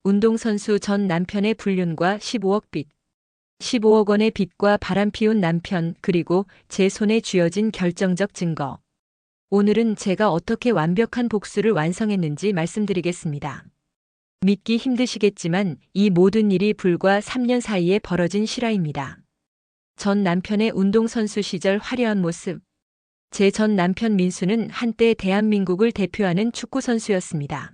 운동선수 전 남편의 불륜과 15억 빚. 15억 원의 빚과 바람피운 남편, 그리고 제 손에 쥐어진 결정적 증거. 오늘은 제가 어떻게 완벽한 복수를 완성했는지 말씀드리겠습니다. 믿기 힘드시겠지만 이 모든 일이 불과 3년 사이에 벌어진 실화입니다. 전 남편의 운동선수 시절 화려한 모습. 제 전 남편 민수는 한때 대한민국을 대표하는 축구선수였습니다.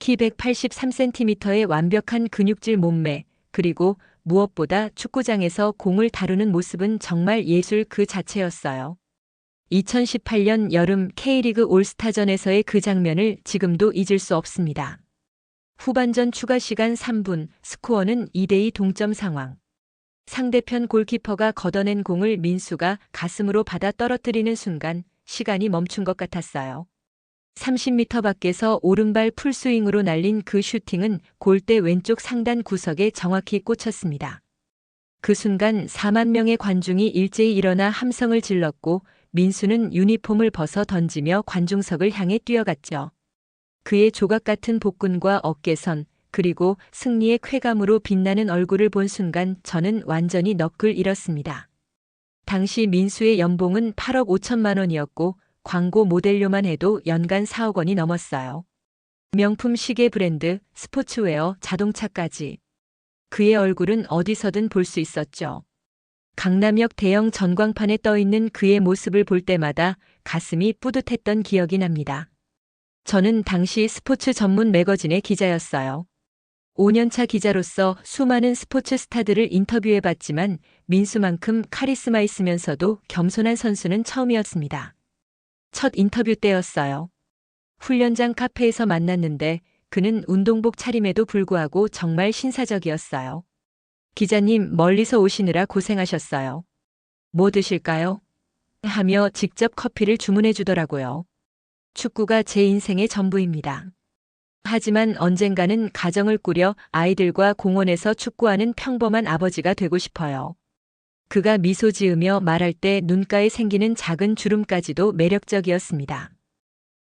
키 183cm의 완벽한 근육질 몸매, 그리고 무엇보다 축구장에서 공을 다루는 모습은 정말 예술 그 자체였어요. 2018년 여름 K리그 올스타전에서의 그 장면을 지금도 잊을 수 없습니다. 후반전 추가 시간 3분, 스코어는 2대2 동점 상황. 상대편 골키퍼가 걷어낸 공을 민수가 가슴으로 받아 떨어뜨리는 순간 시간이 멈춘 것 같았어요. 30m 밖에서 오른발 풀스윙으로 날린 그 슈팅은 골대 왼쪽 상단 구석에 정확히 꽂혔습니다. 그 순간 4만 명의 관중이 일제히 일어나 함성을 질렀고 민수는 유니폼을 벗어 던지며 관중석을 향해 뛰어갔죠. 그의 조각 같은 복근과 어깨선, 그리고 승리의 쾌감으로 빛나는 얼굴을 본 순간 저는 완전히 넋을 잃었습니다. 당시 민수의 연봉은 8억 5천만 원이었고 광고 모델료만 해도 연간 4억 원이 넘었어요. 명품 시계 브랜드, 스포츠웨어, 자동차까지. 그의 얼굴은 어디서든 볼 수 있었죠. 강남역 대형 전광판에 떠있는 그의 모습을 볼 때마다 가슴이 뿌듯했던 기억이 납니다. 저는 당시 스포츠 전문 매거진의 기자였어요. 5년차 기자로서 수많은 스포츠 스타들을 인터뷰해봤지만 민수만큼 카리스마 있으면서도 겸손한 선수는 처음이었습니다. 첫 인터뷰 때였어요. 훈련장 카페에서 만났는데 그는 운동복 차림에도 불구하고 정말 신사적이었어요. 기자님, 멀리서 오시느라 고생하셨어요. 뭐 드실까요? 하며 직접 커피를 주문해 주더라고요. 축구가 제 인생의 전부입니다. 하지만 언젠가는 가정을 꾸려 아이들과 공원에서 축구하는 평범한 아버지가 되고 싶어요. 그가 미소 지으며 말할 때 눈가에 생기는 작은 주름까지도 매력적이었습니다.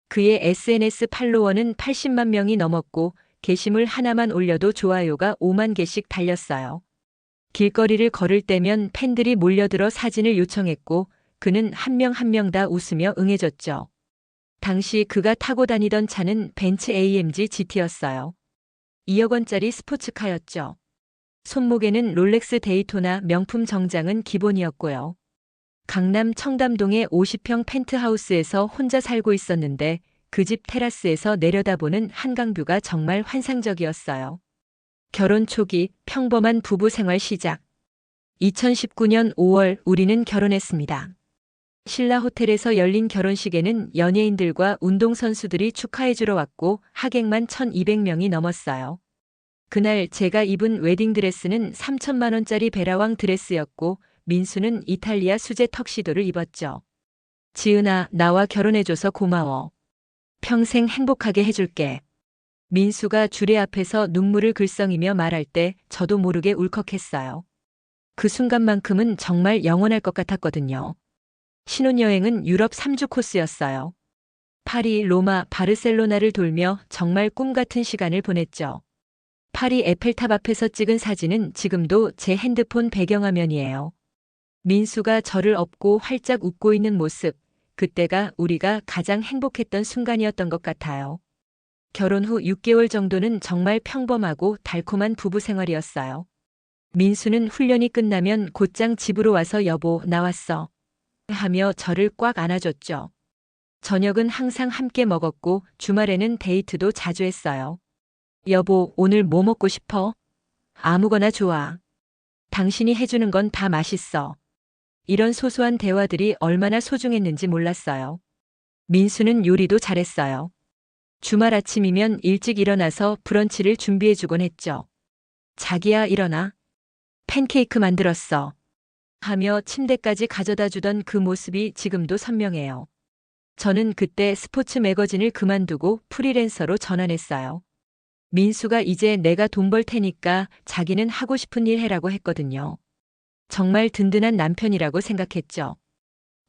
그의 SNS 팔로워는 80만 명이 넘었고 게시물 하나만 올려도 좋아요가 5만 개씩 달렸어요. 길거리를 걸을 때면 팬들이 몰려들어 사진을 요청했고 그는 한 명 한 명 다 웃으며 응해줬죠. 당시 그가 타고 다니던 차는 벤츠 AMG GT였어요. 2억 원짜리 스포츠카였죠. 손목에는 롤렉스 데이토나 명품 정장은 기본이었고요. 강남 청담동의 50평 펜트하우스에서 혼자 살고 있었는데 그 집 테라스에서 내려다보는 한강뷰가 정말 환상적이었어요. 결혼 초기 평범한 부부 생활 시작. 2019년 5월 우리는 결혼했습니다. 신라 호텔에서 열린 결혼식에는 연예인들과 운동선수들이 축하해주러 왔고 하객만 1,200명이 넘었어요. 그날 제가 입은 웨딩드레스는 3천만 원짜리 베라왕 드레스였고 민수는 이탈리아 수제 턱시도를 입었죠. 지은아, 나와 결혼해줘서 고마워. 평생 행복하게 해줄게. 민수가 주례 앞에서 눈물을 글썽이며 말할 때 저도 모르게 울컥했어요. 그 순간만큼은 정말 영원할 것 같았거든요. 신혼여행은 유럽 3주 코스였어요. 파리, 로마, 바르셀로나를 돌며 정말 꿈 같은 시간을 보냈죠. 파리 에펠탑 앞에서 찍은 사진은 지금도 제 핸드폰 배경화면이에요. 민수가 저를 업고 활짝 웃고 있는 모습, 그때가 우리가 가장 행복했던 순간이었던 것 같아요. 결혼 후 6개월 정도는 정말 평범하고 달콤한 부부 생활이었어요. 민수는 훈련이 끝나면 곧장 집으로 와서 여보, 나왔어. 하며 저를 꽉 안아줬죠. 저녁은 항상 함께 먹었고 주말에는 데이트도 자주 했어요. 여보, 오늘 뭐 먹고 싶어? 아무거나 좋아. 당신이 해주는 건 다 맛있어. 이런 소소한 대화들이 얼마나 소중했는지 몰랐어요. 민수는 요리도 잘했어요. 주말 아침이면 일찍 일어나서 브런치를 준비해주곤 했죠. 자기야, 일어나. 팬케이크 만들었어. 하며 침대까지 가져다 주던 그 모습이 지금도 선명해요. 저는 그때 스포츠 매거진을 그만두고 프리랜서로 전환했어요. 민수가 이제 내가 돈 벌 테니까 자기는 하고 싶은 일 해라고 했거든요. 정말 든든한 남편이라고 생각했죠.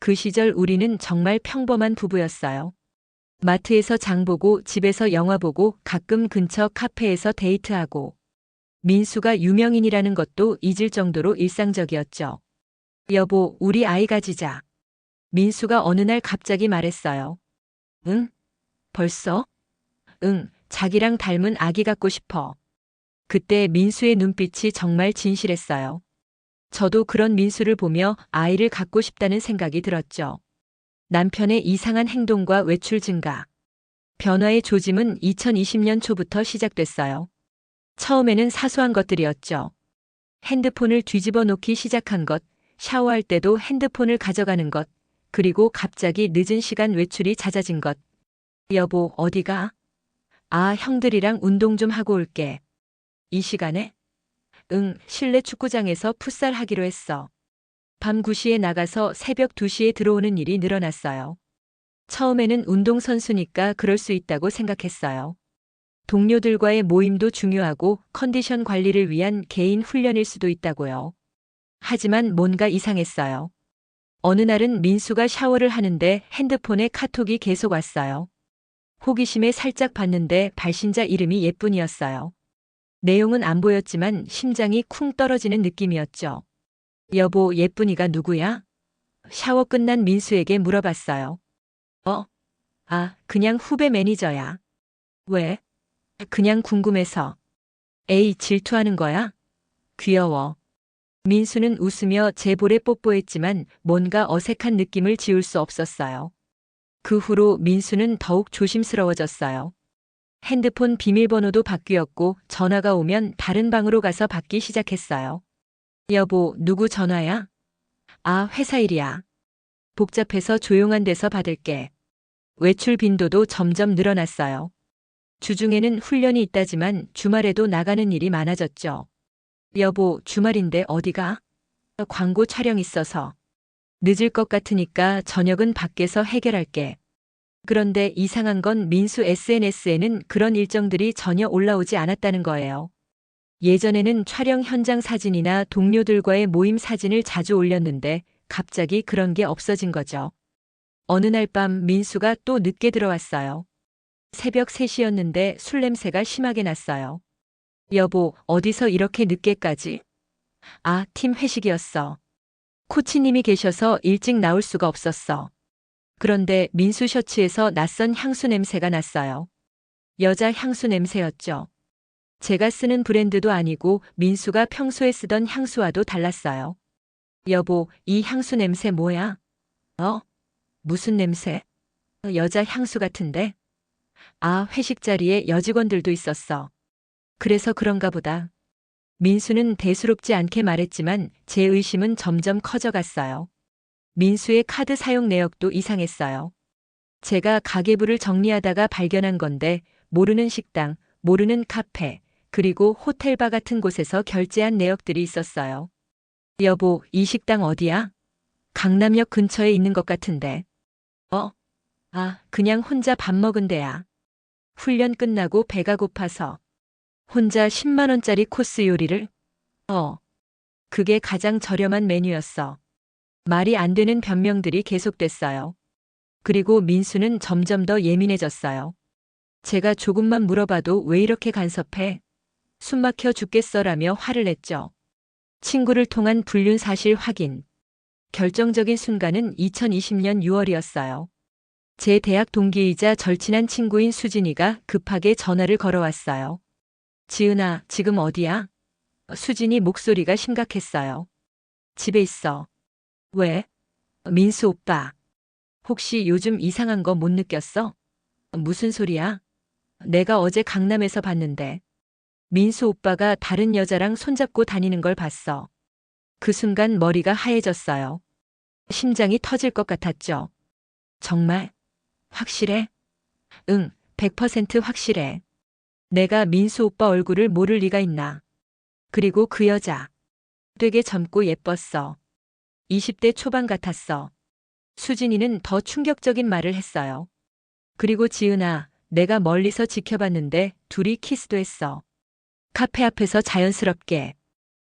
그 시절 우리는 정말 평범한 부부였어요. 마트에서 장 보고 집에서 영화 보고 가끔 근처 카페에서 데이트하고 민수가 유명인이라는 것도 잊을 정도로 일상적이었죠. 여보, 우리 아이 가지자. 민수가 어느 날 갑자기 말했어요. 응? 벌써? 응, 자기랑 닮은 아기 갖고 싶어. 그때 민수의 눈빛이 정말 진실했어요. 저도 그런 민수를 보며 아이를 갖고 싶다는 생각이 들었죠. 남편의 이상한 행동과 외출 증가. 변화의 조짐은 2020년 초부터 시작됐어요. 처음에는 사소한 것들이었죠. 핸드폰을 뒤집어 놓기 시작한 것, 샤워할 때도 핸드폰을 가져가는 것, 그리고 갑자기 늦은 시간 외출이 잦아진 것. 여보, 어디가? 아, 형들이랑 운동 좀 하고 올게. 이 시간에? 응, 실내 축구장에서 풋살 하기로 했어. 밤 9시에 나가서 새벽 2시에 들어오는 일이 늘어났어요. 처음에는 운동선수니까 그럴 수 있다고 생각했어요. 동료들과의 모임도 중요하고 컨디션 관리를 위한 개인 훈련일 수도 있다고요. 하지만 뭔가 이상했어요. 어느 날은 민수가 샤워를 하는데 핸드폰에 카톡이 계속 왔어요. 호기심에 살짝 봤는데 발신자 이름이 예쁜이었어요. 내용은 안 보였지만 심장이 쿵 떨어지는 느낌이었죠. 여보, 예쁜이가 누구야? 샤워 끝난 민수에게 물어봤어요. 그냥 후배 매니저야. 왜? 그냥 궁금해서. 에이, 질투하는 거야? 귀여워. 민수는 웃으며 제 볼에 뽀뽀했지만 뭔가 어색한 느낌을 지울 수 없었어요. 그 후로 민수는 더욱 조심스러워졌어요. 핸드폰 비밀번호도 바뀌었고 전화가 오면 다른 방으로 가서 받기 시작했어요. 여보, 누구 전화야? 아, 회사 일이야. 복잡해서 조용한 데서 받을게. 외출 빈도도 점점 늘어났어요. 주중에는 훈련이 있다지만 주말에도 나가는 일이 많아졌죠. 여보, 주말인데 어디가? 광고 촬영 있어서. 늦을 것 같으니까 저녁은 밖에서 해결할게. 그런데 이상한 건 민수 SNS에는 그런 일정들이 전혀 올라오지 않았다는 거예요. 예전에는 촬영 현장 사진이나 동료들과의 모임 사진을 자주 올렸는데 갑자기 그런 게 없어진 거죠. 어느 날 밤 민수가 또 늦게 들어왔어요. 새벽 3시였는데 술 냄새가 심하게 났어요. 여보, 어디서 이렇게 늦게까지? 아, 팀 회식이었어. 코치님이 계셔서 일찍 나올 수가 없었어. 그런데 민수 셔츠에서 낯선 향수 냄새가 났어요. 여자 향수 냄새였죠. 제가 쓰는 브랜드도 아니고 민수가 평소에 쓰던 향수와도 달랐어요. 여보, 이 향수 냄새 뭐야? 무슨 냄새? 여자 향수 같은데? 아, 회식 자리에 여직원들도 있었어. 그래서 그런가 보다. 민수는 대수롭지 않게 말했지만 제 의심은 점점 커져갔어요. 민수의 카드 사용 내역도 이상했어요. 제가 가계부를 정리하다가 발견한 건데 모르는 식당, 모르는 카페, 그리고 호텔바 같은 곳에서 결제한 내역들이 있었어요. 여보, 이 식당 어디야? 강남역 근처에 있는 것 같은데. 그냥 혼자 밥 먹은 데야. 훈련 끝나고 배가 고파서. 혼자 10만 원짜리 코스 요리를? 그게 가장 저렴한 메뉴였어. 말이 안 되는 변명들이 계속됐어요. 그리고 민수는 점점 더 예민해졌어요. 제가 조금만 물어봐도 왜 이렇게 간섭해? 숨막혀 죽겠어라며 화를 냈죠. 친구를 통한 불륜 사실 확인. 결정적인 순간은 2020년 6월이었어요. 제 대학 동기이자 절친한 친구인 수진이가 급하게 전화를 걸어왔어요. 지은아, 지금 어디야? 수진이 목소리가 심각했어요. 집에 있어. 왜? 민수 오빠. 혹시 요즘 이상한 거 못 느꼈어? 무슨 소리야? 내가 어제 강남에서 봤는데. 민수 오빠가 다른 여자랑 손잡고 다니는 걸 봤어. 그 순간 머리가 하얘졌어요. 심장이 터질 것 같았죠. 정말? 확실해? 응, 100% 확실해. 내가 민수 오빠 얼굴을 모를 리가 있나. 그리고 그 여자. 되게 젊고 예뻤어. 20대 초반 같았어. 수진이는 더 충격적인 말을 했어요. 그리고 지은아, 내가 멀리서 지켜봤는데 둘이 키스도 했어. 카페 앞에서 자연스럽게.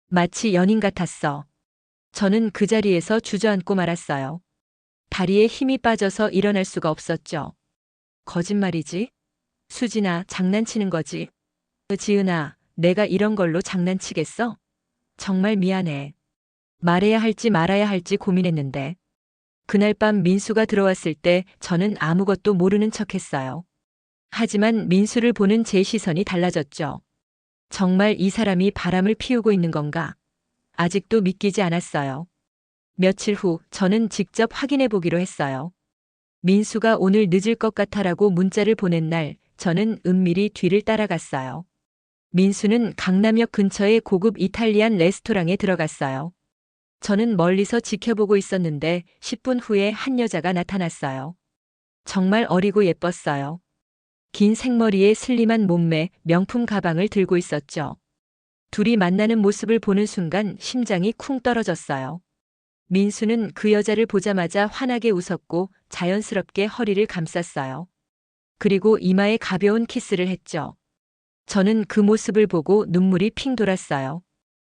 마치 연인 같았어. 저는 그 자리에서 주저앉고 말았어요. 다리에 힘이 빠져서 일어날 수가 없었죠. 거짓말이지? 수진아, 장난치는 거지? 지은아, 내가 이런 걸로 장난치겠어? 정말 미안해. 말해야 할지 말아야 할지 고민했는데. 그날 밤 민수가 들어왔을 때 저는 아무것도 모르는 척했어요. 하지만 민수를 보는 제 시선이 달라졌죠. 정말 이 사람이 바람을 피우고 있는 건가? 아직도 믿기지 않았어요. 며칠 후 저는 직접 확인해 보기로 했어요. 민수가 오늘 늦을 것 같아라고 문자를 보낸 날 저는 은밀히 뒤를 따라갔어요. 민수는 강남역 근처의 고급 이탈리안 레스토랑에 들어갔어요. 저는 멀리서 지켜보고 있었는데 10분 후에 한 여자가 나타났어요. 정말 어리고 예뻤어요. 긴 생머리에 슬림한 몸매, 명품 가방을 들고 있었죠. 둘이 만나는 모습을 보는 순간 심장이 쿵 떨어졌어요. 민수는 그 여자를 보자마자 환하게 웃었고 자연스럽게 허리를 감쌌어요. 그리고 이마에 가벼운 키스를 했죠. 저는 그 모습을 보고 눈물이 핑 돌았어요.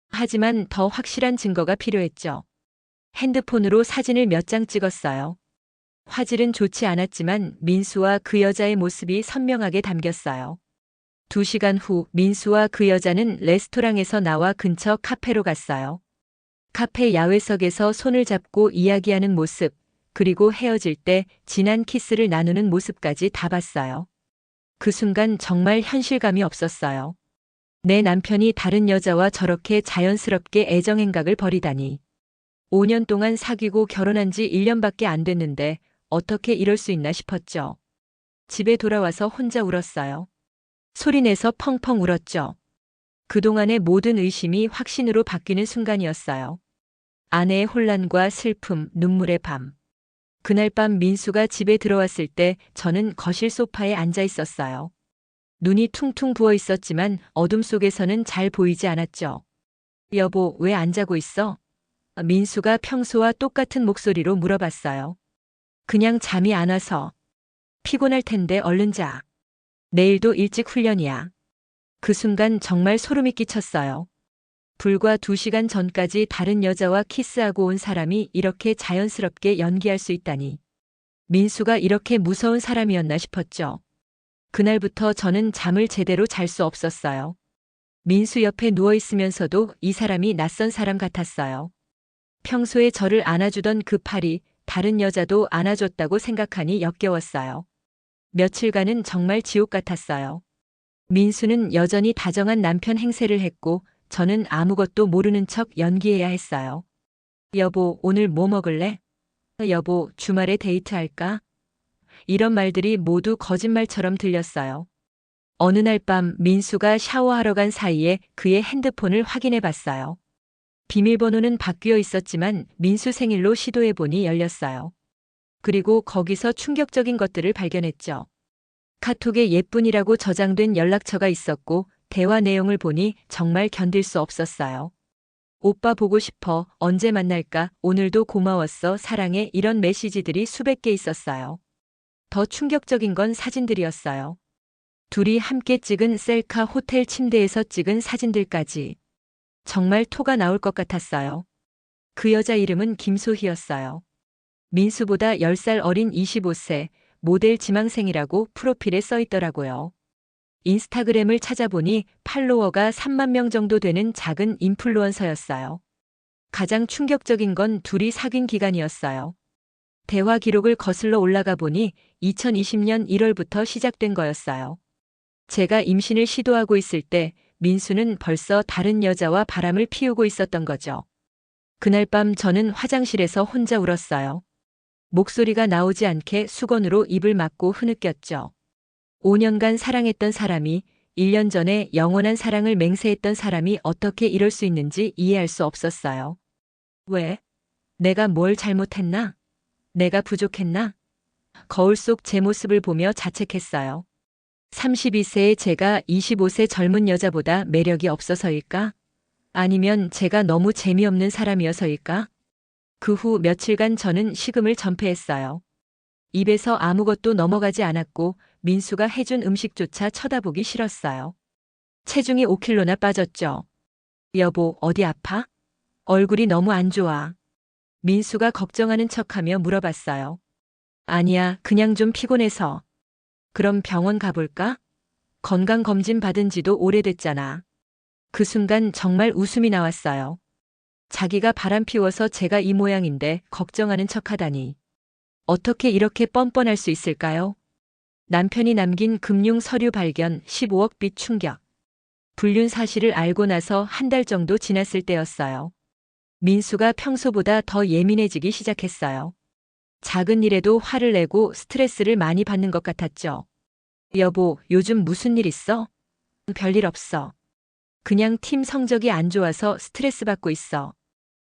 하지만 더 확실한 증거가 필요했죠. 핸드폰으로 사진을 몇 장 찍었어요. 화질은 좋지 않았지만 민수와 그 여자의 모습이 선명하게 담겼어요. 2시간 후 민수와 그 여자는 레스토랑에서 나와 근처 카페로 갔어요. 카페 야외석에서 손을 잡고 이야기하는 모습, 그리고 헤어질 때 진한 키스를 나누는 모습까지 다 봤어요. 그 순간 정말 현실감이 없었어요. 내 남편이 다른 여자와 저렇게 자연스럽게 애정행각을 벌이다니. 5년 동안 사귀고 결혼한 지 1년밖에 안 됐는데 어떻게 이럴 수 있나 싶었죠. 집에 돌아와서 혼자 울었어요. 소리내서 펑펑 울었죠. 그동안의 모든 의심이 확신으로 바뀌는 순간이었어요. 아내의 혼란과 슬픔, 눈물의 밤. 그날 밤 민수가 집에 들어왔을 때 저는 거실 소파에 앉아 있었어요. 눈이 퉁퉁 부어 있었지만 어둠 속에서는 잘 보이지 않았죠. 여보, 왜 안 자고 있어? 민수가 평소와 똑같은 목소리로 물어봤어요. 그냥 잠이 안 와서. 피곤할 텐데 얼른 자. 내일도 일찍 훈련이야. 그 순간 정말 소름이 끼쳤어요. 불과 2시간 전까지 다른 여자와 키스하고 온 사람이 이렇게 자연스럽게 연기할 수 있다니. 민수가 이렇게 무서운 사람이었나 싶었죠. 그날부터 저는 잠을 제대로 잘 수 없었어요. 민수 옆에 누워 있으면서도 이 사람이 낯선 사람 같았어요. 평소에 저를 안아주던 그 팔이 다른 여자도 안아줬다고 생각하니 역겨웠어요. 며칠간은 정말 지옥 같았어요. 민수는 여전히 다정한 남편 행세를 했고 저는 아무것도 모르는 척 연기해야 했어요. 여보, 오늘 뭐 먹을래? 여보, 주말에 데이트할까? 이런 말들이 모두 거짓말처럼 들렸어요. 어느 날 밤 민수가 샤워하러 간 사이에 그의 핸드폰을 확인해 봤어요. 비밀번호는 바뀌어 있었지만 민수 생일로 시도해보니 열렸어요. 그리고 거기서 충격적인 것들을 발견했죠. 카톡에 예쁜이라고 저장된 연락처가 있었고 대화 내용을 보니 정말 견딜 수 없었어요. 오빠 보고 싶어, 언제 만날까, 오늘도 고마웠어, 사랑해, 이런 메시지들이 수백 개 있었어요. 더 충격적인 건 사진들이었어요. 둘이 함께 찍은 셀카 호텔 침대에서 찍은 사진들까지. 정말 토가 나올 것 같았어요. 그 여자 이름은 김소희였어요. 민수보다 10살 어린 25세, 모델 지망생이라고 프로필에 써 있더라고요. 인스타그램을 찾아보니 팔로워가 3만 명 정도 되는 작은 인플루언서였어요. 가장 충격적인 건 둘이 사귄 기간이었어요. 대화 기록을 거슬러 올라가 보니 2020년 1월부터 시작된 거였어요. 제가 임신을 시도하고 있을 때 민수는 벌써 다른 여자와 바람을 피우고 있었던 거죠. 그날 밤 저는 화장실에서 혼자 울었어요. 목소리가 나오지 않게 수건으로 입을 막고 흐느꼈죠. 5년간 사랑했던 사람이 1년 전에 영원한 사랑을 맹세했던 사람이 어떻게 이럴 수 있는지 이해할 수 없었어요. 왜? 내가 뭘 잘못했나? 내가 부족했나? 거울 속 제 모습을 보며 자책했어요. 32세의 제가 25세 젊은 여자보다 매력이 없어서일까? 아니면 제가 너무 재미없는 사람이어서일까? 그 후 며칠간 저는 식음을 전폐했어요. 입에서 아무것도 넘어가지 않았고 민수가 해준 음식조차 쳐다보기 싫었어요. 체중이 5kg나 빠졌죠. 여보, 어디 아파? 얼굴이 너무 안 좋아. 민수가 걱정하는 척하며 물어봤어요. 아니야, 그냥 좀 피곤해서. 그럼 병원 가볼까? 건강검진 받은 지도 오래됐잖아. 그 순간 정말 웃음이 나왔어요. 자기가 바람 피워서 제가 이 모양인데 걱정하는 척 하다니. 어떻게 이렇게 뻔뻔할 수 있을까요? 남편이 남긴 금융 서류 발견 15억 빚 충격. 불륜 사실을 알고 나서 한 달 정도 지났을 때였어요. 민수가 평소보다 더 예민해지기 시작했어요. 작은 일에도 화를 내고 스트레스를 많이 받는 것 같았죠. 여보, 요즘 무슨 일 있어? 별일 없어. 그냥 팀 성적이 안 좋아서 스트레스 받고 있어.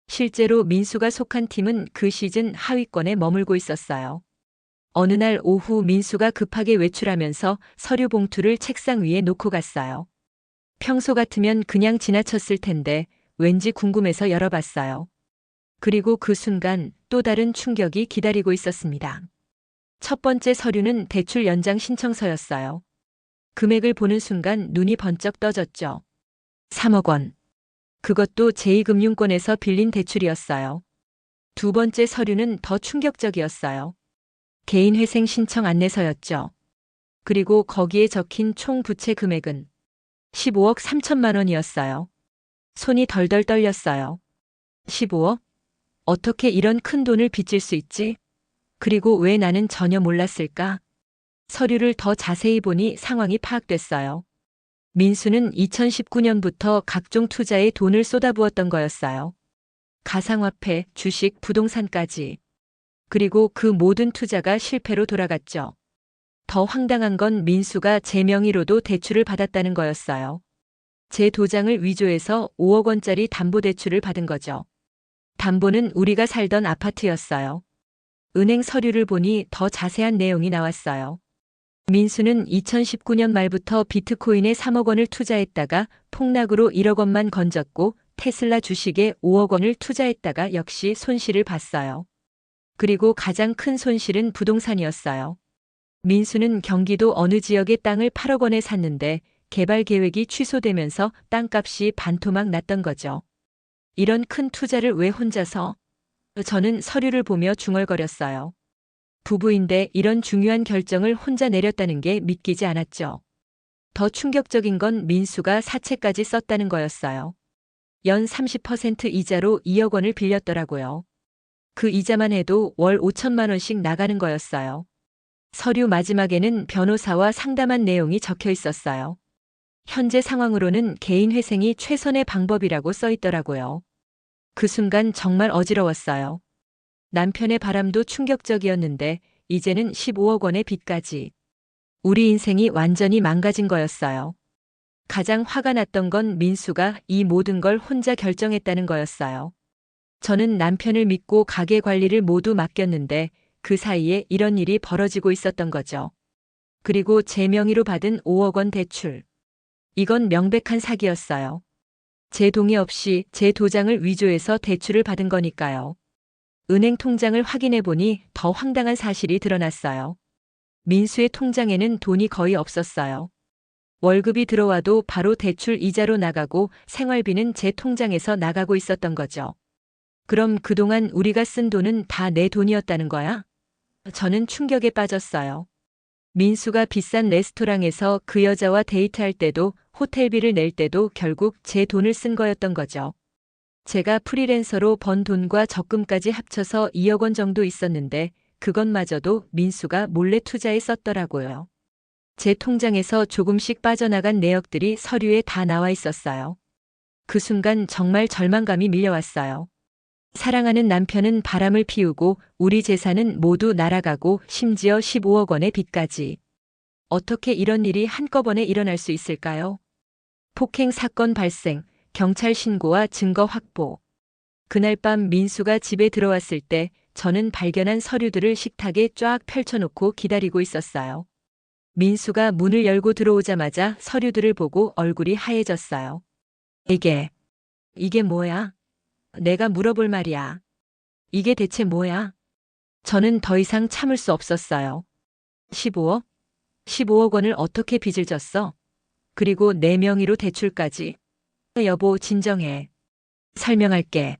실제로 민수가 속한 팀은 그 시즌 하위권에 머물고 있었어요. 어느 날 오후 민수가 급하게 외출하면서 서류 봉투를 책상 위에 놓고 갔어요. 평소 같으면 그냥 지나쳤을 텐데 왠지 궁금해서 열어봤어요. 그리고 그 순간 또 다른 충격이 기다리고 있었습니다. 첫 번째 서류는 대출 연장 신청서였어요. 금액을 보는 순간 눈이 번쩍 떠졌죠. 3억 원. 그것도 제2금융권에서 빌린 대출이었어요. 두 번째 서류는 더 충격적이었어요. 개인회생 신청 안내서였죠. 그리고 거기에 적힌 총 부채 금액은 15억 3천만 원이었어요. 손이 덜덜 떨렸어요. 15억? 어떻게 이런 큰 돈을 빚질 수 있지? 그리고 왜 나는 전혀 몰랐을까? 서류를 더 자세히 보니 상황이 파악됐어요. 민수는 2019년부터 각종 투자에 돈을 쏟아부었던 거였어요. 가상화폐, 주식, 부동산까지. 그리고 그 모든 투자가 실패로 돌아갔죠. 더 황당한 건 민수가 제 명의로도 대출을 받았다는 거였어요. 제 도장을 위조해서 5억 원짜리 담보대출을 받은 거죠. 담보는 우리가 살던 아파트였어요. 은행 서류를 보니 더 자세한 내용이 나왔어요. 민수는 2019년 말부터 비트코인에 3억 원을 투자했다가 폭락으로 1억 원만 건졌고 테슬라 주식에 5억 원을 투자했다가 역시 손실을 봤어요. 그리고 가장 큰 손실은 부동산이었어요. 민수는 경기도 어느 지역의 땅을 8억 원에 샀는데 개발 계획이 취소되면서 땅값이 반토막 났던 거죠. 이런 큰 투자를 왜 혼자서? 저는 서류를 보며 중얼거렸어요. 부부인데 이런 중요한 결정을 혼자 내렸다는 게 믿기지 않았죠. 더 충격적인 건 민수가 사채까지 썼다는 거였어요. 연 30% 이자로 2억 원을 빌렸더라고요. 그 이자만 해도 월 5천만 원씩 나가는 거였어요. 서류 마지막에는 변호사와 상담한 내용이 적혀 있었어요. 현재 상황으로는 개인 회생이 최선의 방법이라고 써 있더라고요. 그 순간 정말 어지러웠어요. 남편의 바람도 충격적이었는데 이제는 15억 원의 빚까지. 우리 인생이 완전히 망가진 거였어요. 가장 화가 났던 건 민수가 이 모든 걸 혼자 결정했다는 거였어요. 저는 남편을 믿고 가게 관리를 모두 맡겼는데 그 사이에 이런 일이 벌어지고 있었던 거죠. 그리고 제 명의로 받은 5억 원 대출. 이건 명백한 사기였어요. 제 동의 없이 제 도장을 위조해서 대출을 받은 거니까요. 은행 통장을 확인해 보니 더 황당한 사실이 드러났어요. 민수의 통장에는 돈이 거의 없었어요. 월급이 들어와도 바로 대출 이자로 나가고 생활비는 제 통장에서 나가고 있었던 거죠. 그럼 그동안 우리가 쓴 돈은 다 내 돈이었다는 거야? 저는 충격에 빠졌어요. 민수가 비싼 레스토랑에서 그 여자와 데이트할 때도 호텔비를 낼 때도 결국 제 돈을 쓴 거였던 거죠. 제가 프리랜서로 번 돈과 적금까지 합쳐서 2억 원 정도 있었는데 그것마저도 민수가 몰래 투자에 썼더라고요. 제 통장에서 조금씩 빠져나간 내역들이 서류에 다 나와 있었어요. 그 순간 정말 절망감이 밀려왔어요. 사랑하는 남편은 바람을 피우고 우리 재산은 모두 날아가고 심지어 15억 원의 빚까지. 어떻게 이런 일이 한꺼번에 일어날 수 있을까요? 폭행 사건 발생, 경찰 신고와 증거 확보. 그날 밤 민수가 집에 들어왔을 때 저는 발견한 서류들을 식탁에 쫙 펼쳐놓고 기다리고 있었어요. 민수가 문을 열고 들어오자마자 서류들을 보고 얼굴이 하얘졌어요. 이게 뭐야? 내가 물어볼 말이야. 이게 대체 뭐야? 저는 더 이상 참을 수 없었어요. 15억? 15억 원을 어떻게 빚을 졌어? 그리고 내 명의로 대출까지. 여보, 진정해. 설명할게.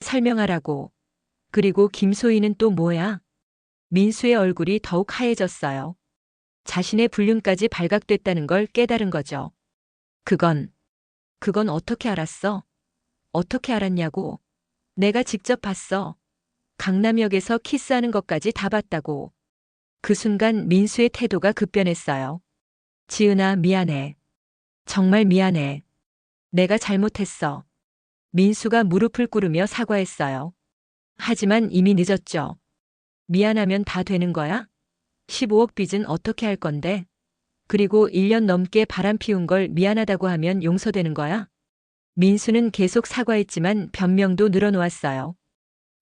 설명하라고. 그리고 김소희는 또 뭐야? 민수의 얼굴이 더욱 하얘졌어요. 자신의 불륜까지 발각됐다는 걸 깨달은 거죠. 그건 어떻게 알았어? 어떻게 알았냐고. 내가 직접 봤어. 강남역에서 키스하는 것까지 다 봤다고. 그 순간 민수의 태도가 급변했어요. 지은아, 미안해. 정말 미안해. 내가 잘못했어. 민수가 무릎을 꿇으며 사과했어요. 하지만 이미 늦었죠. 미안하면 다 되는 거야? 15억 빚은 어떻게 할 건데? 그리고 1년 넘게 바람 피운 걸 미안하다고 하면 용서되는 거야? 민수는 계속 사과했지만 변명도 늘어놓았어요.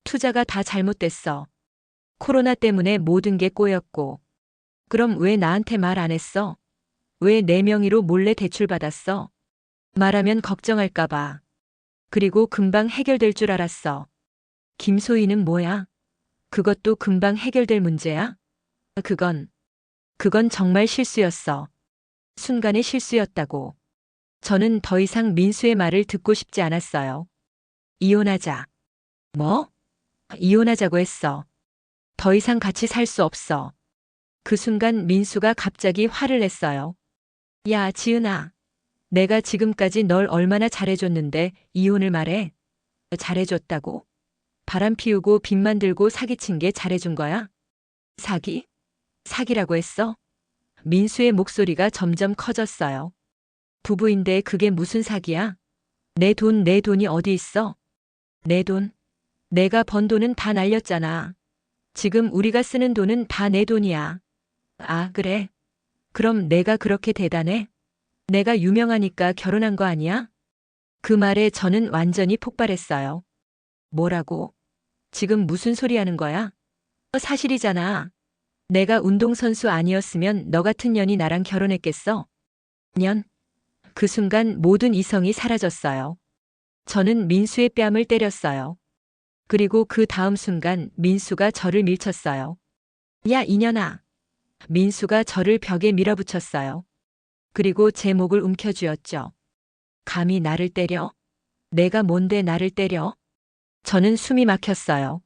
투자가 다 잘못됐어. 코로나 때문에 모든 게 꼬였고. 그럼 왜 나한테 말 안 했어? 왜 내 명의로 몰래 대출받았어? 말하면 걱정할까봐. 그리고 금방 해결될 줄 알았어. 김소희는 뭐야? 그것도 금방 해결될 문제야? 그건 정말 실수였어. 순간의 실수였다고. 저는 더 이상 민수의 말을 듣고 싶지 않았어요. 이혼하자. 뭐? 이혼하자고 했어. 더 이상 같이 살 수 없어. 그 순간 민수가 갑자기 화를 냈어요. 야, 지은아. 내가 지금까지 널 얼마나 잘해줬는데 이혼을 말해? 잘해줬다고? 바람 피우고 빚 만들고 사기친 게 잘해준 거야? 사기? 사기라고 했어? 민수의 목소리가 점점 커졌어요. 부부인데 그게 무슨 사기야? 내 돈이 어디 있어? 내 돈? 내가 번 돈은 다 날렸잖아. 지금 우리가 쓰는 돈은 다 내 돈이야. 아, 그래? 그럼 내가 그렇게 대단해? 내가 유명하니까 결혼한 거 아니야? 그 말에 저는 완전히 폭발했어요. 뭐라고? 지금 무슨 소리 하는 거야? 사실이잖아. 내가 운동선수 아니었으면 너 같은 년이 나랑 결혼했겠어? 년? 그 순간 모든 이성이 사라졌어요. 저는 민수의 뺨을 때렸어요. 그리고 그 다음 순간 민수가 저를 밀쳤어요. 야, 이년아. 민수가 저를 벽에 밀어붙였어요. 그리고 제 목을 움켜쥐었죠. 감히 나를 때려? 내가 뭔데 나를 때려? 저는 숨이 막혔어요.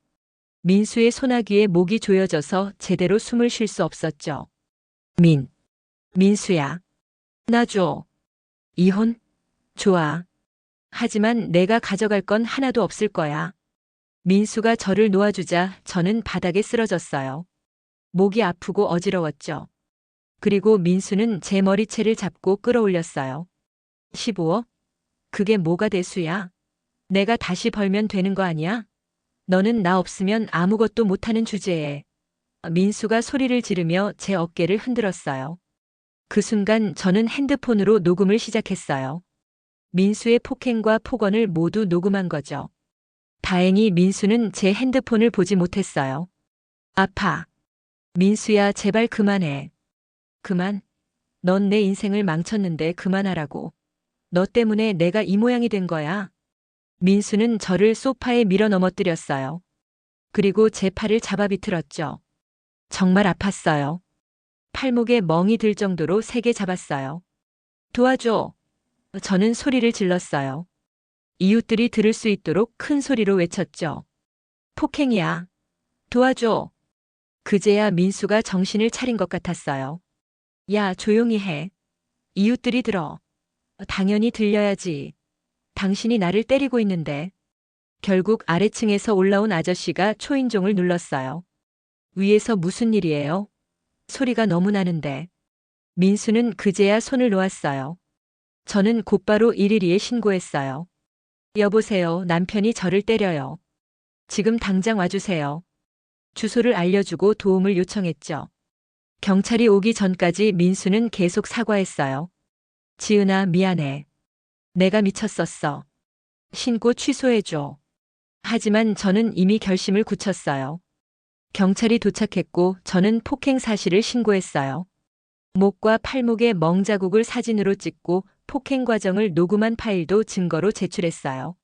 민수의 소나기에 목이 조여져서 제대로 숨을 쉴 수 없었죠. 민수야. 나 줘. 이혼? 좋아. 하지만 내가 가져갈 건 하나도 없을 거야. 민수가 저를 놓아주자 저는 바닥에 쓰러졌어요. 목이 아프고 어지러웠죠. 그리고 민수는 제 머리채를 잡고 끌어올렸어요. 15억? 그게 뭐가 대수야? 내가 다시 벌면 되는 거 아니야? 너는 나 없으면 아무것도 못하는 주제에. 민수가 소리를 지르며 제 어깨를 흔들었어요. 그 순간 저는 핸드폰으로 녹음을 시작했어요. 민수의 폭행과 폭언을 모두 녹음한 거죠. 다행히 민수는 제 핸드폰을 보지 못했어요. 아파. 민수야, 제발 그만해. 그만? 넌 내 인생을 망쳤는데 그만하라고. 너 때문에 내가 이 모양이 된 거야. 민수는 저를 소파에 밀어 넘어뜨렸어요. 그리고 제 팔을 잡아 비틀었죠. 정말 아팠어요. 팔목에 멍이 들 정도로 세게 잡았어요. 도와줘. 저는 소리를 질렀어요. 이웃들이 들을 수 있도록 큰 소리로 외쳤죠. 폭행이야. 도와줘. 그제야 민수가 정신을 차린 것 같았어요. 야, 조용히 해. 이웃들이 들어. 당연히 들려야지. 당신이 나를 때리고 있는데. 결국 아래층에서 올라온 아저씨가 초인종을 눌렀어요. 위에서 무슨 일이에요? 소리가 너무 나는데. 민수는 그제야 손을 놓았어요. 저는 곧바로 112에 신고했어요. 여보세요, 남편이 저를 때려요. 지금 당장 와주세요. 주소를 알려주고 도움을 요청했죠. 경찰이 오기 전까지 민수는 계속 사과했어요. 지은아, 미안해. 내가 미쳤었어. 신고 취소해줘. 하지만 저는 이미 결심을 굳혔어요. 경찰이 도착했고 저는 폭행 사실을 신고했어요. 목과 팔목에 멍자국을 사진으로 찍고 폭행 과정을 녹음한 파일도 증거로 제출했어요.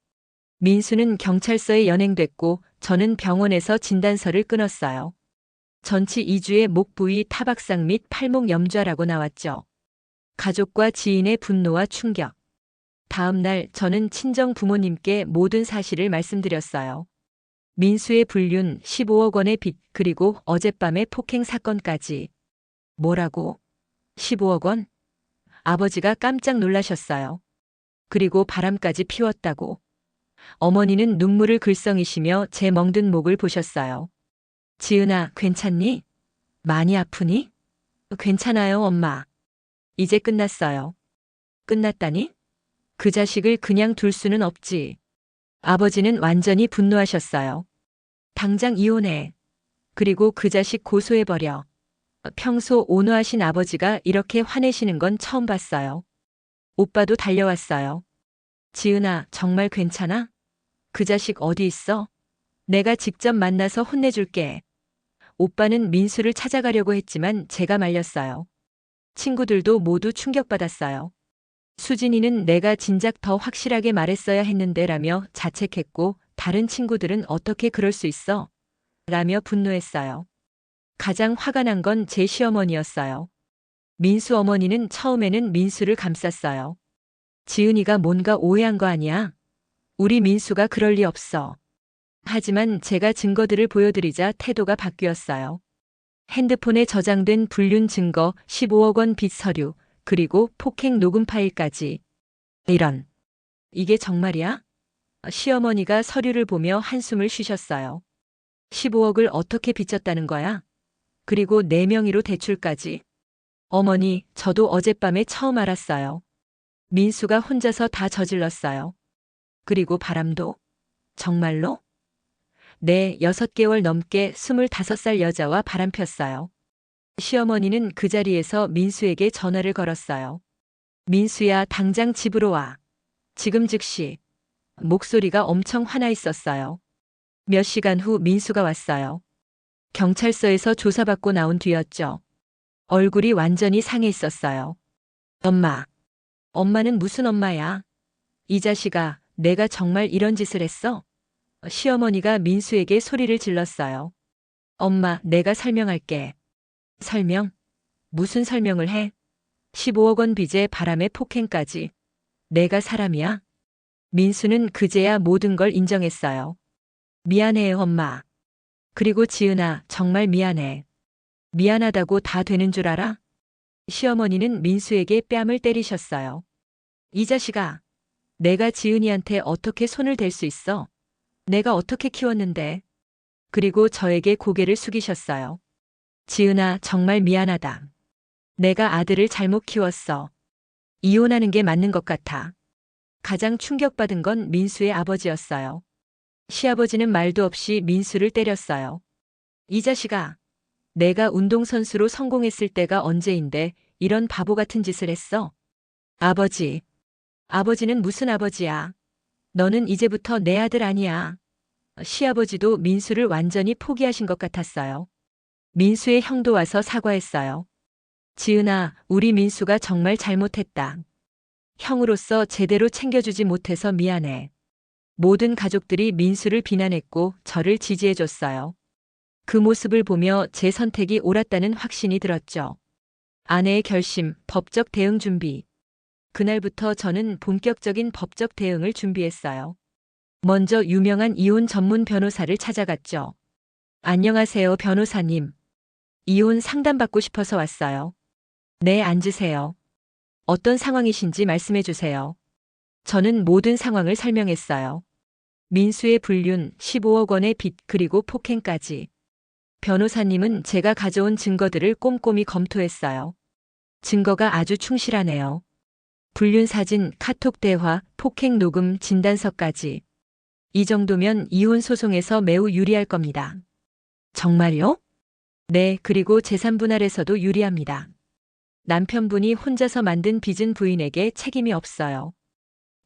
민수는 경찰서에 연행됐고 저는 병원에서 진단서를 끊었어요. 전치 2주의 목 부위 타박상 및 팔목 염좌라고 나왔죠. 가족과 지인의 분노와 충격. 다음 날 저는 친정 부모님께 모든 사실을 말씀드렸어요. 민수의 불륜, 15억 원의 빚, 그리고 어젯밤의 폭행 사건까지. 뭐라고? 15억 원? 아버지가 깜짝 놀라셨어요. 그리고 바람까지 피웠다고. 어머니는 눈물을 글썽이시며 제 멍든 목을 보셨어요. 지은아, 괜찮니? 많이 아프니? 괜찮아요, 엄마. 이제 끝났어요. 끝났다니? 그 자식을 그냥 둘 수는 없지. 아버지는 완전히 분노하셨어요. 당장 이혼해. 그리고 그 자식 고소해버려. 평소 온화하신 아버지가 이렇게 화내시는 건 처음 봤어요. 오빠도 달려왔어요. 지은아, 정말 괜찮아? 그 자식 어디 있어? 내가 직접 만나서 혼내줄게. 오빠는 민수를 찾아가려고 했지만 제가 말렸어요. 친구들도 모두 충격받았어요. 수진이는 내가 진작 더 확실하게 말했어야 했는데 라며 자책했고 다른 친구들은 어떻게 그럴 수 있어? 라며 분노했어요. 가장 화가 난 건 제 시어머니였어요. 민수 어머니는 처음에는 민수를 감쌌어요. 지은이가 뭔가 오해한 거 아니야? 우리 민수가 그럴 리 없어. 하지만 제가 증거들을 보여드리자 태도가 바뀌었어요. 핸드폰에 저장된 불륜 증거 15억 원 빚 서류, 그리고 폭행 녹음 파일까지. 이런. 이게 정말이야? 시어머니가 서류를 보며 한숨을 쉬셨어요. 15억을 어떻게 빚졌다는 거야? 그리고 내 명의로 대출까지. 어머니, 저도 어젯밤에 처음 알았어요. 민수가 혼자서 다 저질렀어요. 그리고 바람도. 정말로? 네, 6개월 넘게 25살 여자와 바람 폈어요. 시어머니는 그 자리에서 민수에게 전화를 걸었어요. 민수야, 당장 집으로 와. 지금 즉시. 목소리가 엄청 화나 있었어요. 몇 시간 후 민수가 왔어요. 경찰서에서 조사받고 나온 뒤였죠. 얼굴이 완전히 상해 있었어요. 엄마. 엄마는 무슨 엄마야? 이 자식아, 내가 정말 이런 짓을 했어? 시어머니가 민수에게 소리를 질렀어요. 엄마, 내가 설명할게. 설명? 무슨 설명을 해? 15억 원 빚에 바람에 폭행까지. 내가 사람이야? 민수는 그제야 모든 걸 인정했어요. 미안해요, 엄마. 그리고 지은아, 정말 미안해. 미안하다고 다 되는 줄 알아? 시어머니는 민수에게 뺨을 때리셨어요. 이 자식아, 내가 지은이한테 어떻게 손을 댈 수 있어? 내가 어떻게 키웠는데? 그리고 저에게 고개를 숙이셨어요. 지은아, 정말 미안하다. 내가 아들을 잘못 키웠어. 이혼하는 게 맞는 것 같아. 가장 충격받은 건 민수의 아버지였어요. 시아버지는 말도 없이 민수를 때렸어요. 이 자식아, 내가 운동선수로 성공했을 때가 언제인데 이런 바보 같은 짓을 했어? 아버지. 아버지는 무슨 아버지야? 너는 이제부터 내 아들 아니야. 시아버지도 민수를 완전히 포기하신 것 같았어요. 민수의 형도 와서 사과했어요. 지은아, 우리 민수가 정말 잘못했다. 형으로서 제대로 챙겨주지 못해서 미안해. 모든 가족들이 민수를 비난했고 저를 지지해줬어요. 그 모습을 보며 제 선택이 옳았다는 확신이 들었죠. 아내의 결심, 법적 대응 준비. 그날부터 저는 본격적인 법적 대응을 준비했어요. 먼저 유명한 이혼 전문 변호사를 찾아갔죠. 안녕하세요, 변호사님. 이혼 상담받고 싶어서 왔어요. 네, 앉으세요. 어떤 상황이신지 말씀해 주세요. 저는 모든 상황을 설명했어요. 민수의 불륜, 15억 원의 빚, 그리고 폭행까지. 변호사님은 제가 가져온 증거들을 꼼꼼히 검토했어요. 증거가 아주 충실하네요. 불륜 사진, 카톡 대화, 폭행 녹음, 진단서까지. 이 정도면 이혼 소송에서 매우 유리할 겁니다. 정말요? 네, 그리고 재산 분할에서도 유리합니다. 남편분이 혼자서 만든 빚은 부인에게 책임이 없어요.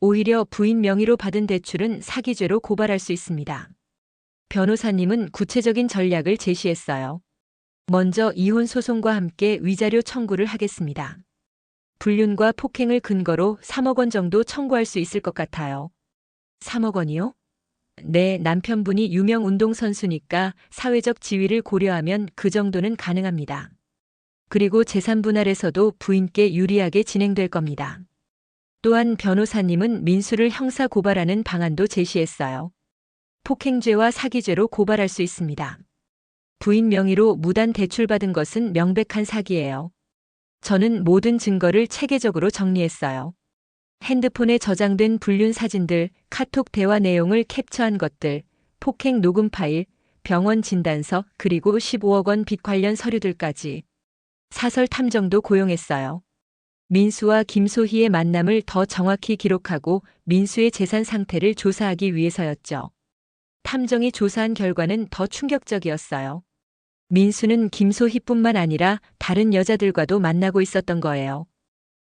오히려 부인 명의로 받은 대출은 사기죄로 고발할 수 있습니다. 변호사님은 구체적인 전략을 제시했어요. 먼저 이혼 소송과 함께 위자료 청구를 하겠습니다. 불륜과 폭행을 근거로 3억 원 정도 청구할 수 있을 것 같아요. 3억 원이요? 네, 남편분이 유명 운동선수니까 사회적 지위를 고려하면 그 정도는 가능합니다. 그리고 재산 분할에서도 부인께 유리하게 진행될 겁니다. 또한 변호사님은 민수를 형사 고발하는 방안도 제시했어요. 폭행죄와 사기죄로 고발할 수 있습니다. 부인 명의로 무단 대출받은 것은 명백한 사기예요. 저는 모든 증거를 체계적으로 정리했어요. 핸드폰에 저장된 불륜 사진들, 카톡 대화 내용을 캡처한 것들, 폭행 녹음 파일, 병원 진단서, 그리고 15억 원 빚 관련 서류들까지. 사설 탐정도 고용했어요. 민수와 김소희의 만남을 더 정확히 기록하고 민수의 재산 상태를 조사하기 위해서였죠. 탐정이 조사한 결과는 더 충격적이었어요. 민수는 김소희뿐만 아니라 다른 여자들과도 만나고 있었던 거예요.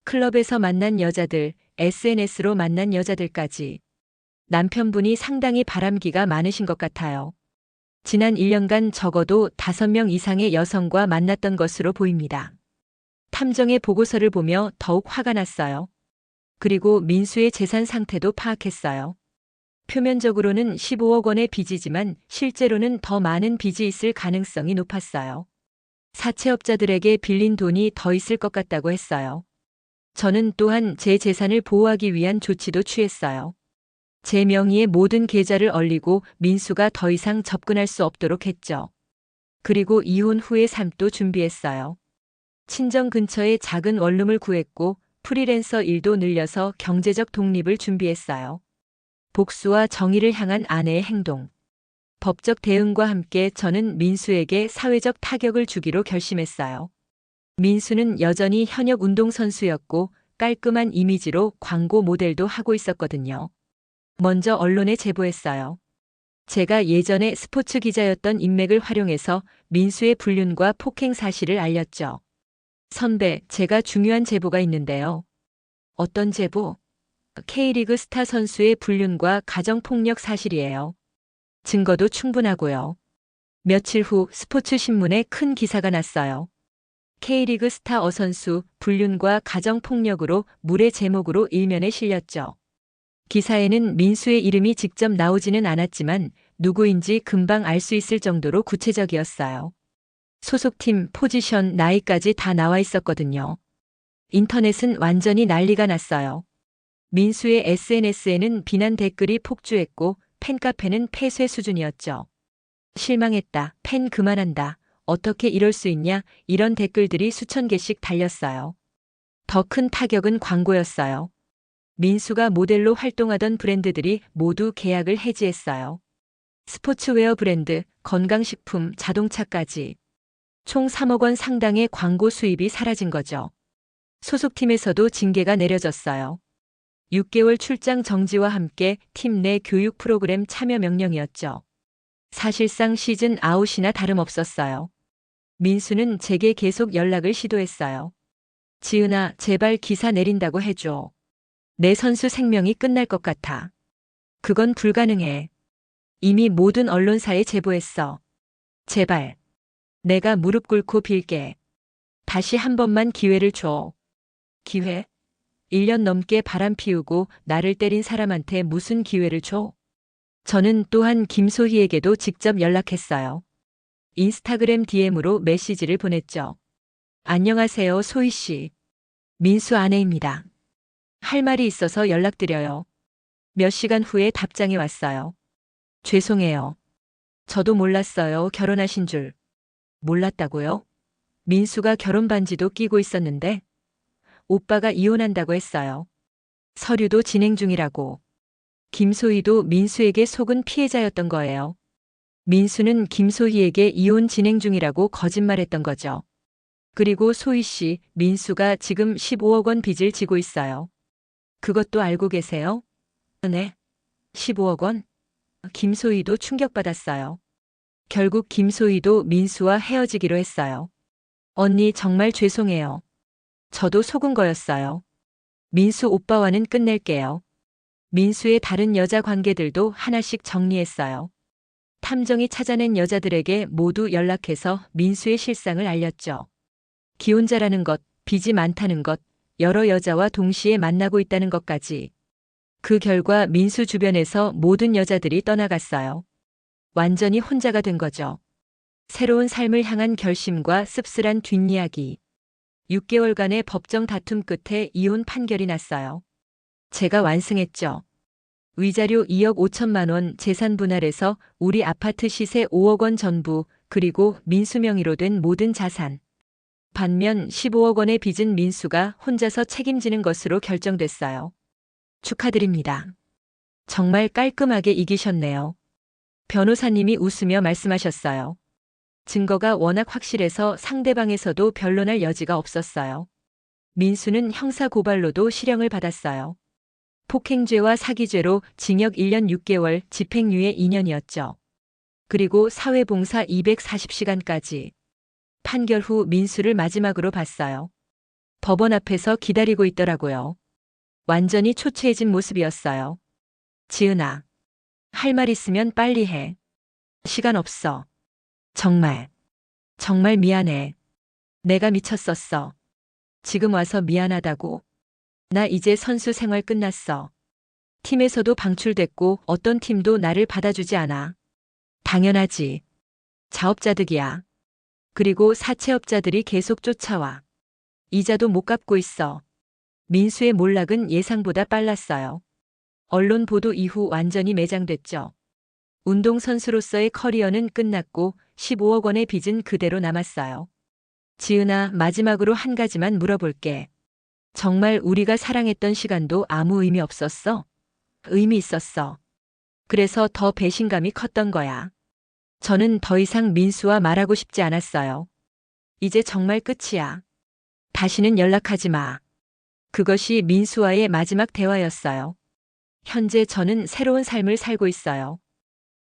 클럽에서 만난 여자들, SNS로 만난 여자들까지. 남편분이 상당히 바람기가 많으신 것 같아요. 지난 1년간 적어도 5명 이상의 여성과 만났던 것으로 보입니다. 탐정의 보고서를 보며 더욱 화가 났어요. 그리고 민수의 재산 상태도 파악했어요. 표면적으로는 15억 원의 빚이지만 실제로는 더 많은 빚이 있을 가능성이 높았어요. 사채업자들에게 빌린 돈이 더 있을 것 같다고 했어요. 저는 또한 제 재산을 보호하기 위한 조치도 취했어요. 제 명의의 모든 계좌를 얼리고 민수가 더 이상 접근할 수 없도록 했죠. 그리고 이혼 후의 삶도 준비했어요. 친정 근처에 작은 원룸을 구했고 프리랜서 일도 늘려서 경제적 독립을 준비했어요. 복수와 정의를 향한 아내의 행동. 법적 대응과 함께 저는 민수에게 사회적 타격을 주기로 결심했어요. 민수는 여전히 현역 운동선수였고 깔끔한 이미지로 광고 모델도 하고 있었거든요. 먼저 언론에 제보했어요. 제가 예전에 스포츠 기자였던 인맥을 활용해서 민수의 불륜과 폭행 사실을 알렸죠. 선배, 제가 중요한 제보가 있는데요. 어떤 제보? K리그 스타 선수의 불륜과 가정폭력 사실이에요. 증거도 충분하고요. 며칠 후 스포츠신문에 큰 기사가 났어요. K리그 스타 선수 불륜과 가정폭력으로 물의 제목으로 일면에 실렸죠. 기사에는 민수의 이름이 직접 나오지는 않았지만 누구인지 금방 알 수 있을 정도로 구체적이었어요. 소속팀, 포지션, 나이까지 다 나와 있었거든요. 인터넷은 완전히 난리가 났어요. 민수의 SNS에는 비난 댓글이 폭주했고 팬카페는 폐쇄 수준이었죠. 실망했다. 팬 그만한다. 어떻게 이럴 수 있냐. 이런 댓글들이 수천 개씩 달렸어요. 더 큰 타격은 광고였어요. 민수가 모델로 활동하던 브랜드들이 모두 계약을 해지했어요. 스포츠웨어 브랜드, 건강식품, 자동차까지. 총 3억 원 상당의 광고 수입이 사라진 거죠. 소속팀에서도 징계가 내려졌어요. 6개월 출장 정지와 함께 팀 내 교육 프로그램 참여 명령이었죠. 사실상 시즌 아웃이나 다름없었어요. 민수는 제게 계속 연락을 시도했어요. 지은아, 제발 기사 내린다고 해줘. 내 선수 생명이 끝날 것 같아. 그건 불가능해. 이미 모든 언론사에 제보했어. 제발. 내가 무릎 꿇고 빌게. 다시 한 번만 기회를 줘. 기회? 1년 넘게 바람 피우고 나를 때린 사람한테 무슨 기회를 줘? 저는 또한 김소희에게도 직접 연락했어요. 인스타그램 DM으로 메시지를 보냈죠. 안녕하세요, 소희 씨. 민수 아내입니다. 할 말이 있어서 연락드려요. 몇 시간 후에 답장이 왔어요. 죄송해요. 저도 몰랐어요. 결혼하신 줄. 몰랐다고요? 민수가 결혼 반지도 끼고 있었는데 오빠가 이혼한다고 했어요. 서류도 진행 중이라고. 김소희도 민수에게 속은 피해자였던 거예요. 민수는 김소희에게 이혼 진행 중이라고 거짓말했던 거죠. 그리고 소희 씨, 민수가 지금 15억 원 빚을 지고 있어요. 그것도 알고 계세요? 네. 15억 원? 김소희도 충격받았어요. 결국 김소희도 민수와 헤어지기로 했어요. 언니 정말 죄송해요. 저도 속은 거였어요. 민수 오빠와는 끝낼게요. 민수의 다른 여자 관계들도 하나씩 정리했어요. 탐정이 찾아낸 여자들에게 모두 연락해서 민수의 실상을 알렸죠. 기혼자라는 것, 빚이 많다는 것, 여러 여자와 동시에 만나고 있다는 것까지. 그 결과 민수 주변에서 모든 여자들이 떠나갔어요. 완전히 혼자가 된 거죠. 새로운 삶을 향한 결심과 씁쓸한 뒷이야기. 6개월간의 법정 다툼 끝에 이혼 판결이 났어요. 제가 완승했죠. 위자료 2억 5천만 원 재산 분할해서 우리 아파트 시세 5억 원 전부 그리고 민수 명의로 된 모든 자산. 반면 15억 원의 빚은 민수가 혼자서 책임지는 것으로 결정됐어요. 축하드립니다. 정말 깔끔하게 이기셨네요. 변호사님이 웃으며 말씀하셨어요. 증거가 워낙 확실해서 상대방에서도 변론할 여지가 없었어요. 민수는 형사고발로도 실형을 받았어요. 폭행죄와 사기죄로 징역 1년 6개월, 집행유예 2년이었죠. 그리고 사회봉사 240시간까지. 판결 후 민수를 마지막으로 봤어요. 법원 앞에서 기다리고 있더라고요. 완전히 초췌해진 모습이었어요. 지은아, 할 말 있으면 빨리 해. 시간 없어. 정말, 정말 미안해. 내가 미쳤었어. 지금 와서 미안하다고. 나 이제 선수 생활 끝났어. 팀에서도 방출됐고 어떤 팀도 나를 받아주지 않아. 당연하지. 자업자득이야. 그리고 사채업자들이 계속 쫓아와. 이자도 못 갚고 있어. 민수의 몰락은 예상보다 빨랐어요. 언론 보도 이후 완전히 매장됐죠. 운동선수로서의 커리어는 끝났고 15억 원의 빚은 그대로 남았어요. 지은아, 마지막으로 한 가지만 물어볼게. 정말 우리가 사랑했던 시간도 아무 의미 없었어? 의미 있었어. 그래서 더 배신감이 컸던 거야. 저는 더 이상 민수와 말하고 싶지 않았어요. 이제 정말 끝이야. 다시는 연락하지 마. 그것이 민수와의 마지막 대화였어요. 현재 저는 새로운 삶을 살고 있어요.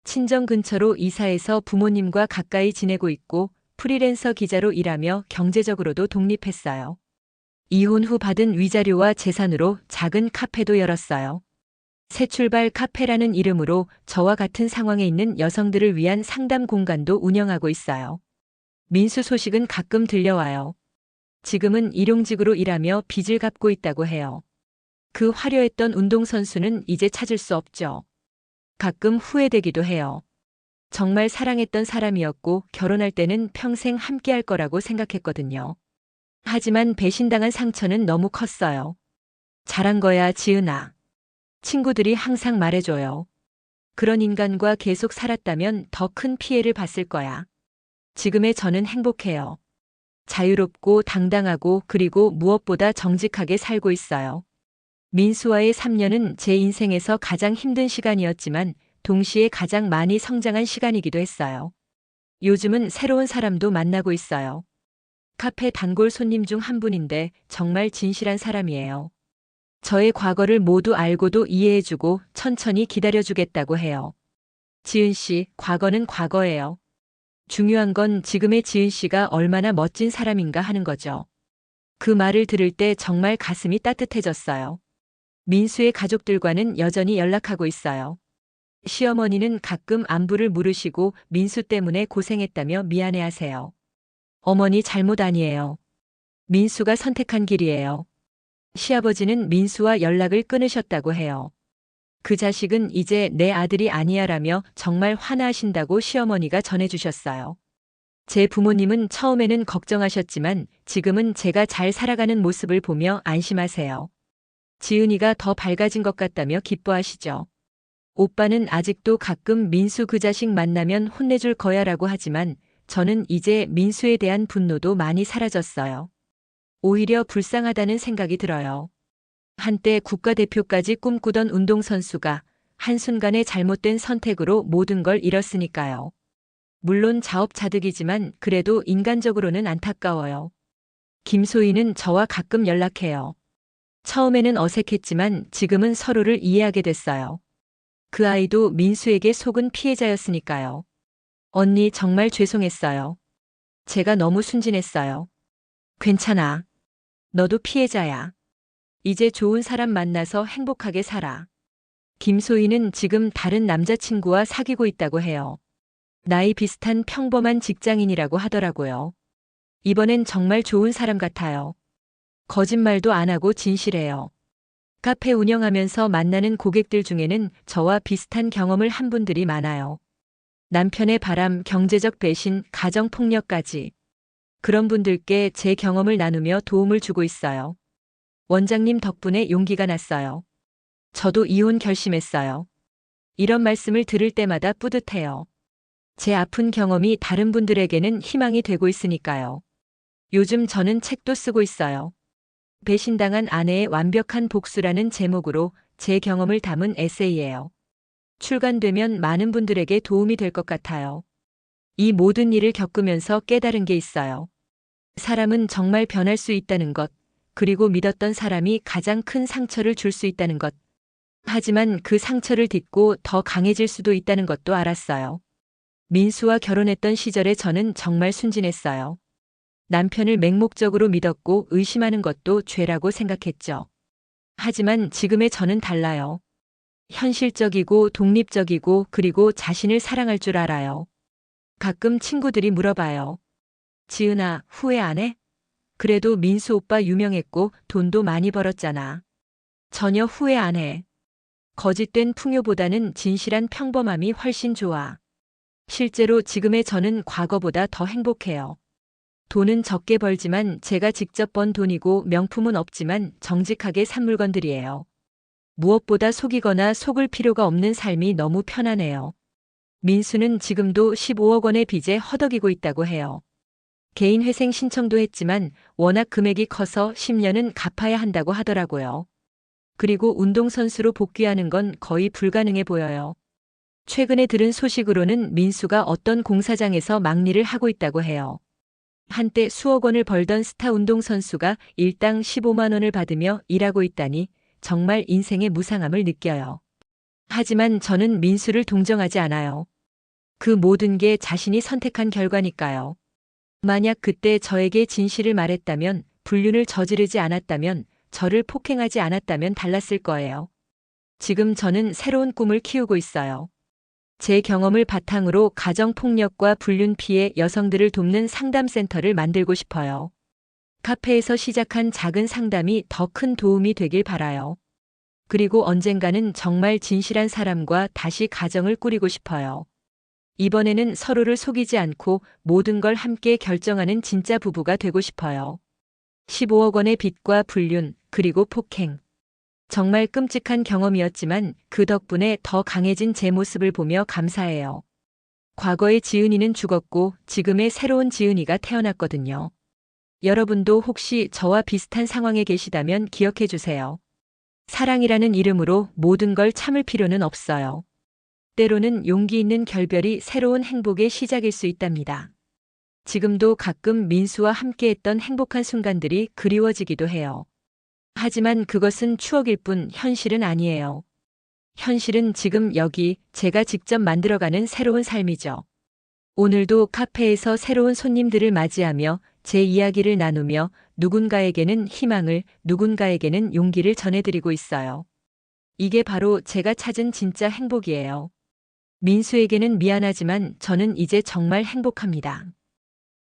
친정 근처로 이사해서 부모님과 가까이 지내고 있고 프리랜서 기자로 일하며 경제적으로도 독립했어요. 이혼 후 받은 위자료와 재산으로 작은 카페도 열었어요. 새 출발 카페라는 이름으로 저와 같은 상황에 있는 여성들을 위한 상담 공간도 운영하고 있어요. 민수 소식은 가끔 들려와요. 지금은 일용직으로 일하며 빚을 갚고 있다고 해요. 그 화려했던 운동선수는 이제 찾을 수 없죠. 가끔 후회되기도 해요. 정말 사랑했던 사람이었고 결혼할 때는 평생 함께할 거라고 생각했거든요. 하지만 배신당한 상처는 너무 컸어요. 잘한 거야, 지은아. 친구들이 항상 말해줘요. 그런 인간과 계속 살았다면 더 큰 피해를 봤을 거야. 지금의 저는 행복해요. 자유롭고 당당하고 그리고 무엇보다 정직하게 살고 있어요. 민수와의 3년은 제 인생에서 가장 힘든 시간이었지만 동시에 가장 많이 성장한 시간이기도 했어요. 요즘은 새로운 사람도 만나고 있어요. 카페 단골 손님 중 한 분인데 정말 진실한 사람이에요. 저의 과거를 모두 알고도 이해해주고 천천히 기다려주겠다고 해요. 지은 씨, 과거는 과거예요. 중요한 건 지금의 지은 씨가 얼마나 멋진 사람인가 하는 거죠. 그 말을 들을 때 정말 가슴이 따뜻해졌어요. 민수의 가족들과는 여전히 연락하고 있어요. 시어머니는 가끔 안부를 물으시고 민수 때문에 고생했다며 미안해하세요. 어머니 잘못 아니에요. 민수가 선택한 길이에요. 시아버지는 민수와 연락을 끊으셨다고 해요. 그 자식은 이제 내 아들이 아니야라며 정말 화나신다고 시어머니가 전해주셨어요. 제 부모님은 처음에는 걱정하셨지만 지금은 제가 잘 살아가는 모습을 보며 안심하세요. 지은이가 더 밝아진 것 같다며 기뻐하시죠. 오빠는 아직도 가끔 민수 그 자식 만나면 혼내줄 거야라고 하지만 저는 이제 민수에 대한 분노도 많이 사라졌어요. 오히려 불쌍하다는 생각이 들어요. 한때 국가대표까지 꿈꾸던 운동선수가 한순간의 잘못된 선택으로 모든 걸 잃었으니까요. 물론 자업자득이지만 그래도 인간적으로는 안타까워요. 김소희는 저와 가끔 연락해요. 처음에는 어색했지만 지금은 서로를 이해하게 됐어요. 그 아이도 민수에게 속은 피해자였으니까요. 언니 정말 죄송했어요. 제가 너무 순진했어요. 괜찮아. 너도 피해자야. 이제 좋은 사람 만나서 행복하게 살아. 김소희는 지금 다른 남자친구와 사귀고 있다고 해요. 나이 비슷한 평범한 직장인이라고 하더라고요. 이번엔 정말 좋은 사람 같아요. 거짓말도 안 하고 진실해요. 카페 운영하면서 만나는 고객들 중에는 저와 비슷한 경험을 한 분들이 많아요. 남편의 바람, 경제적 배신, 가정폭력까지. 그런 분들께 제 경험을 나누며 도움을 주고 있어요. 원장님 덕분에 용기가 났어요. 저도 이혼 결심했어요. 이런 말씀을 들을 때마다 뿌듯해요. 제 아픈 경험이 다른 분들에게는 희망이 되고 있으니까요. 요즘 저는 책도 쓰고 있어요. 배신당한 아내의 완벽한 복수라는 제목으로 제 경험을 담은 에세이예요. 출간되면 많은 분들에게 도움이 될 것 같아요. 이 모든 일을 겪으면서 깨달은 게 있어요. 사람은 정말 변할 수 있다는 것, 그리고 믿었던 사람이 가장 큰 상처를 줄 수 있다는 것. 하지만 그 상처를 딛고 더 강해질 수도 있다는 것도 알았어요. 민수와 결혼했던 시절에 저는 정말 순진했어요. 남편을 맹목적으로 믿었고 의심하는 것도 죄라고 생각했죠. 하지만 지금의 저는 달라요. 현실적이고 독립적이고 그리고 자신을 사랑할 줄 알아요. 가끔 친구들이 물어봐요. 지은아, 후회 안 해? 그래도 민수 오빠 유명했고 돈도 많이 벌었잖아. 전혀 후회 안 해. 거짓된 풍요보다는 진실한 평범함이 훨씬 좋아. 실제로 지금의 저는 과거보다 더 행복해요. 돈은 적게 벌지만 제가 직접 번 돈이고 명품은 없지만 정직하게 산 물건들이에요. 무엇보다 속이거나 속을 필요가 없는 삶이 너무 편하네요. 민수는 지금도 15억 원의 빚에 허덕이고 있다고 해요. 개인회생 신청도 했지만 워낙 금액이 커서 10년은 갚아야 한다고 하더라고요. 그리고 운동선수로 복귀하는 건 거의 불가능해 보여요. 최근에 들은 소식으로는 민수가 어떤 공사장에서 막일을 하고 있다고 해요. 한때 수억 원을 벌던 스타 운동선수가 일당 15만 원을 받으며 일하고 있다니 정말 인생의 무상함을 느껴요. 하지만 저는 민수를 동정하지 않아요. 그 모든 게 자신이 선택한 결과니까요. 만약 그때 저에게 진실을 말했다면, 불륜을 저지르지 않았다면, 저를 폭행하지 않았다면 달랐을 거예요. 지금 저는 새로운 꿈을 키우고 있어요. 제 경험을 바탕으로 가정폭력과 불륜 피해 여성들을 돕는 상담센터를 만들고 싶어요. 카페에서 시작한 작은 상담이 더 큰 도움이 되길 바라요. 그리고 언젠가는 정말 진실한 사람과 다시 가정을 꾸리고 싶어요. 이번에는 서로를 속이지 않고 모든 걸 함께 결정하는 진짜 부부가 되고 싶어요. 15억 원의 빚과 불륜, 그리고 폭행. 정말 끔찍한 경험이었지만 그 덕분에 더 강해진 제 모습을 보며 감사해요. 과거의 지은이는 죽었고 지금의 새로운 지은이가 태어났거든요. 여러분도 혹시 저와 비슷한 상황에 계시다면 기억해 주세요. 사랑이라는 이름으로 모든 걸 참을 필요는 없어요. 때로는 용기 있는 결별이 새로운 행복의 시작일 수 있답니다. 지금도 가끔 민수와 함께했던 행복한 순간들이 그리워지기도 해요. 하지만 그것은 추억일 뿐 현실은 아니에요. 현실은 지금 여기 제가 직접 만들어가는 새로운 삶이죠. 오늘도 카페에서 새로운 손님들을 맞이하며 제 이야기를 나누며 누군가에게는 희망을, 누군가에게는 용기를 전해드리고 있어요. 이게 바로 제가 찾은 진짜 행복이에요. 민수에게는 미안하지만 저는 이제 정말 행복합니다.